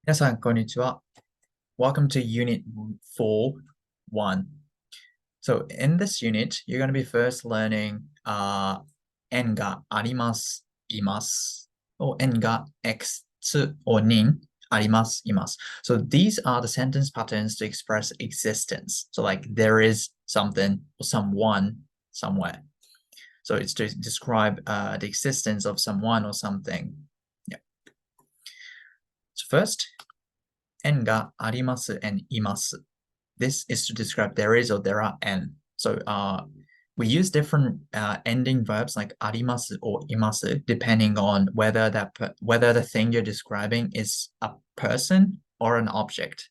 皆さん、こんにちは。Welcome to Unit 4.1. So in this unit, you're going to be first learning Nがあります、います or Nが X or nin あります、います So these are the sentence patterns to express existence. So like there is something or someone somewhere. So it's to describe the existence of someone or something. Yeah. So first, Nがあります and います This is to describe there is or there are n. So we use different ending verbs like あります or います depending on whether the thing you're describing is a person or an object.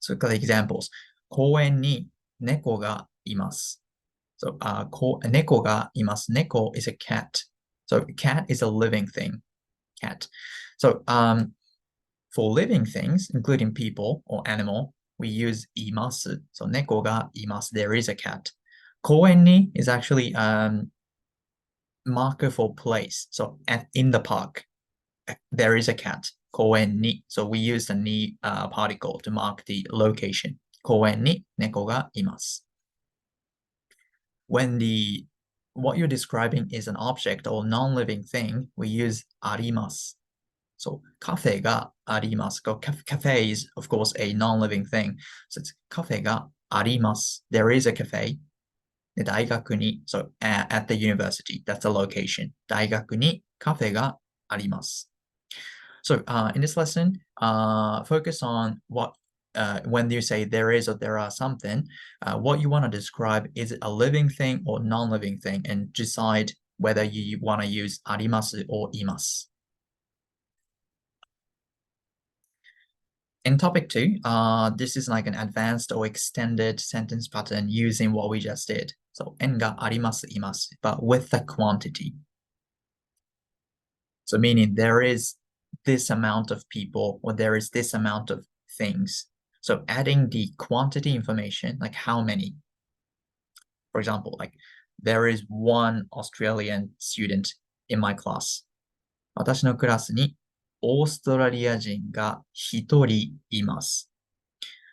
So the examples. 公園に猫がいます. So 猫がいます. Neko is a cat. So cat is a living thing. Cat. So for living things, including people or animal, we use います. So 猫がいます. There is a cat. 公園に is actually marker for place. So in the park, there is a cat. 公園に. So we use the に particle to mark the location. 公園に猫がいます. When what you're describing is an object or non-living thing, we use あります. So カフェがあります. Cafe is, of course, a non-living thing. So it's カフェがあります. There is a cafe. で大学に, so at the university, that's the location. 大学にカフェがあります. So in this lesson, focus on when you say there is or there are something, what you want to describe, is it a living thing or non-living thing, and decide whether you want to use あります or います. In topic 2, this is like an advanced or extended sentence pattern using what we just did. So, 縁があります、います, but with the quantity. So meaning there is this amount of people or there is this amount of things. So adding the quantity information, like how many. For example, like there is one Australian student in my class. 私のクラスにオーストラリア人が一人います。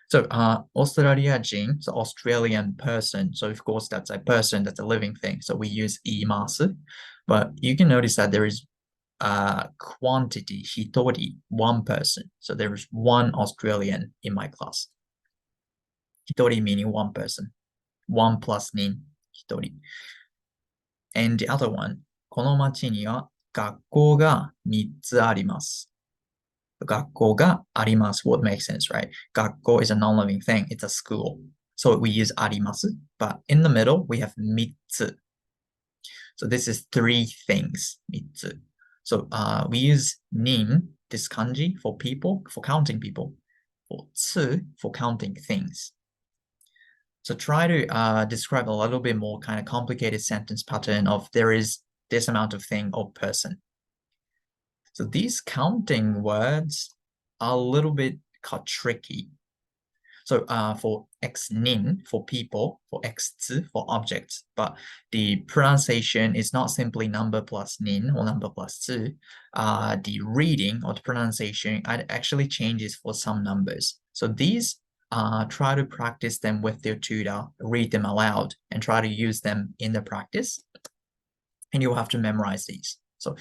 So, Australia jin, so Australian person. So, of course, that's a person, that's a living thing. So, we use います. But you can notice that there is quantity, 一人, one person. So, there is one Australian in my class. 一人 meaning one person. One plus 人, 一人. And the other one, この町には学校が3つあります。学校があります would make sense, right? 学校 is a non-living thing. It's a school. So we use あります. But in the middle, we have 3つ. So this is three things. 3つ. So we use 人, this kanji, for people, for counting people. For つ, for counting things. So try to describe a little bit more kind of complicated sentence pattern of there is this amount of thing or person. So these counting words are a little bit tricky. So for x-nin, for people, for x-tsu, for objects, but the pronunciation is not simply number plus nin or number plus tsu. The reading or the pronunciation actually changes for some numbers. So these, try to practice them with your tutor, read them aloud, and try to use them in the practice. And you'll have to memorize these. So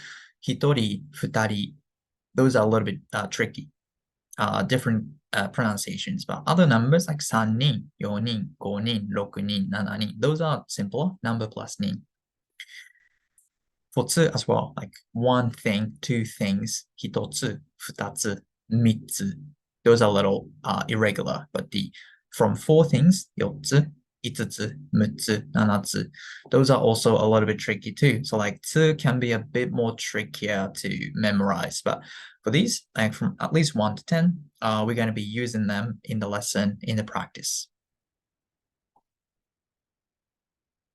一人, 二人, those are a little bit tricky, different pronunciations. But other numbers like 三人, 四人, 五人, 六人, 七人, those are simpler, number plus 人. For つ as well, like one thing, two things, 一つ, 二つ, 三つ. Those are a little irregular, but from four things, 四つ, 五つ, 六つ, 七つ. Those are also a little bit tricky too. So like つ can be a bit more trickier to memorize. But for these, like from at least 1 to 10, we're going to be using them in the lesson, in the practice.